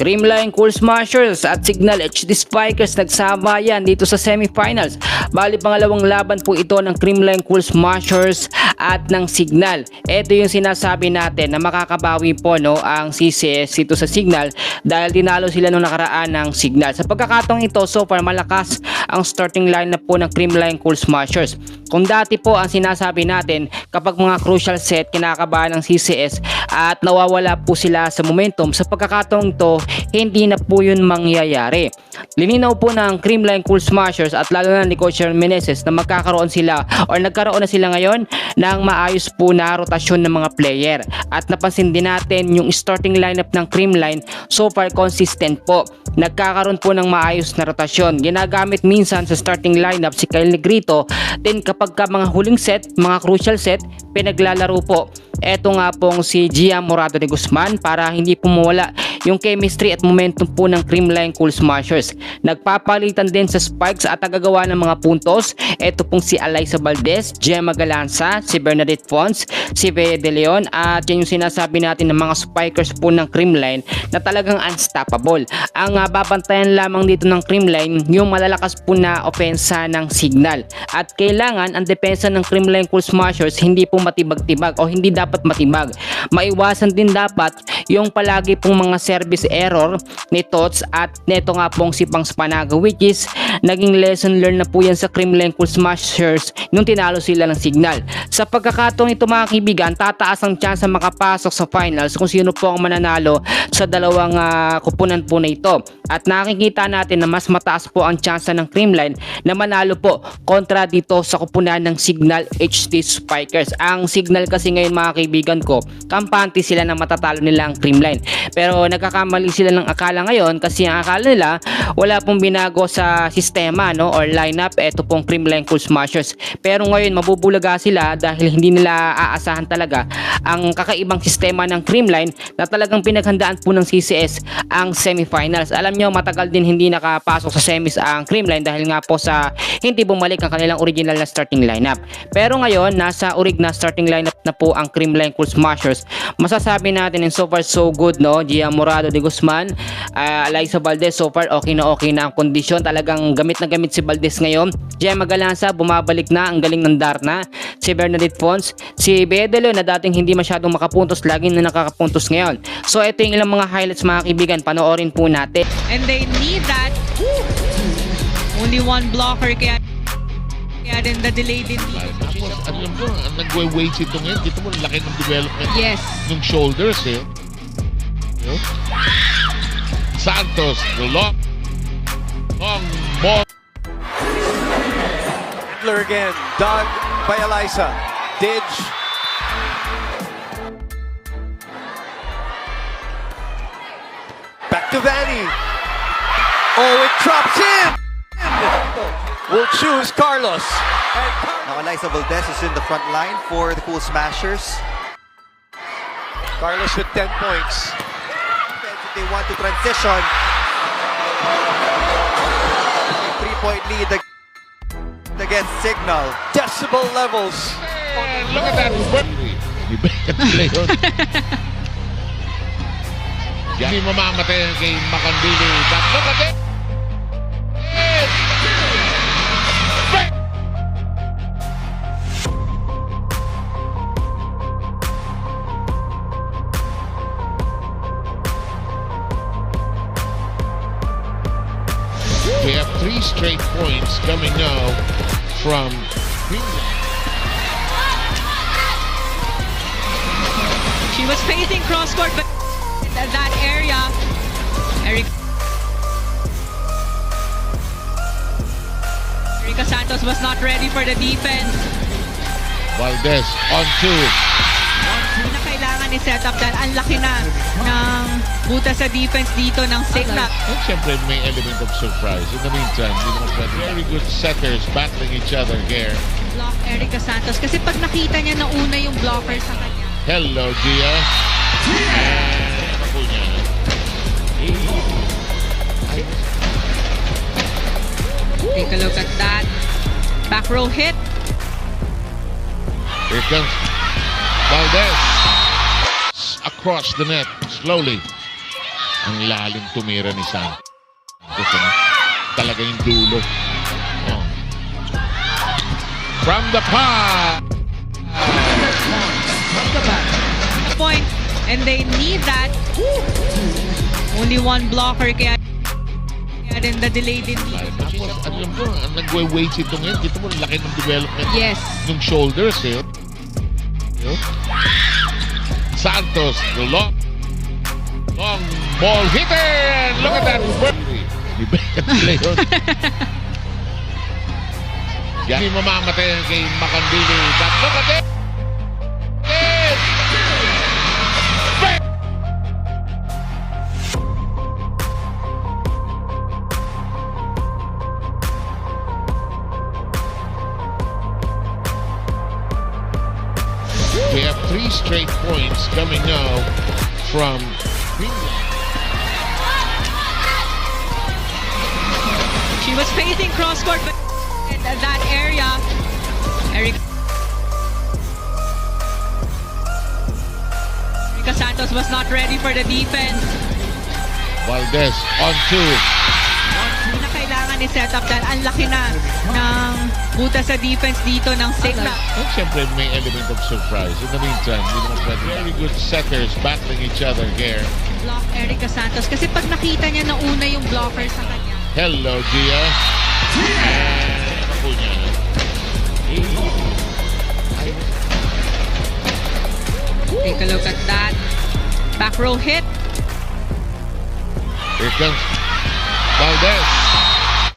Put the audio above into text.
Creamline Cool Smashers at Signal HD Spikers nagsabayan dito sa semifinals. Bali pangalawang laban po ito ng Creamline Cool Smashers at ng Signal. Ito yung sinasabi natin na makakabawi po ang CCS dito sa Signal dahil dinalo sila nung nakaraan ng Signal. Sa pagkakataong ito, so far malakas ang starting lineup po ng Creamline Cool Smashers. Kung dati po ang sinasabi natin kapag mga crucial set kinakabahan ng CCS at nawawala po sila sa momentum, sa pagkakataong ito hindi na po yun mangyayari. Lininaw po ng Creamline Cool Smashers at lalo na ni Coach Meneses na magkakaroon sila or nagkaroon na sila ngayon ng maayos po na rotasyon ng mga player. At napansin din natin yung starting lineup ng Creamline so far consistent po. Nagkakaroon po ng maayos na rotasyon. Ginagamit minsan sa starting lineup si Kyle Negrito, then kapag ka mga huling set, mga crucial set, pinaglalaro po eto nga pong si Gian Morado de Guzman para hindi po mawala yung chemistry at momentum po ng Creamline Cool Smashers. Nagpapalitan din sa spikes at tagagawa ng mga puntos. Eto pong si Alyssa Valdez, Gemma Galanza, si Bernadette Fons, si Bea De Leon at yan yung sinasabi natin ng mga spikers po ng Creamline na talagang unstoppable. Ang babantayan lamang dito ng Creamline yung malalakas po na opensa ng Signal. At kailangan ang depensa ng Creamline Cool Smashers hindi po matibag-tibag o hindi dapat matibag. Maiwasan din dapat yung palagi pong mga service error ni Tots at neto nga pong si Pang Spanaga, which is naging lesson learned na po yan sa Creamline Cool Smashers nung tinalo sila ng Signal. Sa pagkakataong ito mga kaibigan, tataas ang chance na makapasok sa finals kung sino po ang mananalo sa dalawang kupunan po na ito. At nakikita natin na mas mataas po ang chance ng Creamline na manalo po kontra dito sa kupunan ng Signal HD Spikers. Ang Signal kasi ngayon mga kaibigan ko, kampante sila na matatalo nila ang Creamline. Pero nagkakamali sila ng akala ngayon kasi ang akala nila wala pong binago sa sistema or lineup, eto pong Creamline Cool Smashers. Pero ngayon mabubulaga sila dahil hindi nila aasahan talaga ang kakaibang sistema ng Creamline na talagang pinaghandaan po ng CCS ang semifinals. Alam nyo, matagal din hindi nakapasok sa semis ang Creamline dahil nga po sa hindi bumalik ang kanilang original na starting lineup. Pero ngayon, nasa orig na starting lineup na po ang Creamline Cool Smashers. Masasabi natin in so far so good, Gian Morado de Guzman, Alyssa Valdez, so far okay na ang kondisyon. Talagang gamit na gamit si Valdez ngayon. Gemma Galanza, bumabalik na, ang galing ng Darna. Si Bernadette Fons, si Bea De Leon na dating hindi masyadong makapuntos, laging na nakakapuntos ngayon. So ito yung ilang mga highlights mga kaibigan, panoorin po natin. And they need that. Only one blocker kaya din the delay din. Tapos, alam ko, nag-weights ito ngayon. Dito mo, laki ng development ng shoulders, Santos, the long ball. Hitler again, dug by Alyssa. Didge. Back to Vanny. Oh, it drops in. Will choose Carlos. Now Alyssa Valdez is in the front line for the Cool Smashers. Carlos with 10 points. If they want to transition, a 3-point lead against Signal. Decibel levels. Look at that. Hindi mamamatay kay Macandili. But look at it. We have 3 straight points coming now from Greenland. She was facing cross-court, but that area, Erica Santos was not ready for the defense. Valdez on 2. Hindi na kailangan i-set up dahil ang laki na ng buta sa defense dito ng Signal. And siyempre may element of surprise. In the meantime, very good setters battling each other here. Block Erica Santos kasi pag nakita niya na una yung blocker sa kanya. Hello, Gia. And ano po niya? Take a look at that. Back row hit. Here comes Valdez. Across the net, slowly. Ang lalim tumira ni Santos. Ano? Talaga yung dulo. Oh. From the pod. Point, and they need that. Only one blocker, kaya din the delay din dito. Tapos, alam ko, nagwe-weights ito ngayon. Dito mo, laki ng development Yes. ng shoulders. Eh. Santos, the long ball hitter. And look at that. Ibigay nila yun. Yan yung mamamatay kay Macandili. But look at it. We have 3 straight points coming now from Greenland. She was facing cross-court, but in that area, Erika Santos was not ready for the defense. Valdez on 2. Hindi na kailangan ni setup dahil ang laki na ng buta sa defense dito ng Sigla. And siyempre may element of surprise. In the meantime, we don't have very good setters battling each other here. Block Erika Santos kasi pag nakita niya na una yung blocker sa kanya. Hello, Gia. And ako niya. Take a look at that. Back row hit. Here comes Valdez.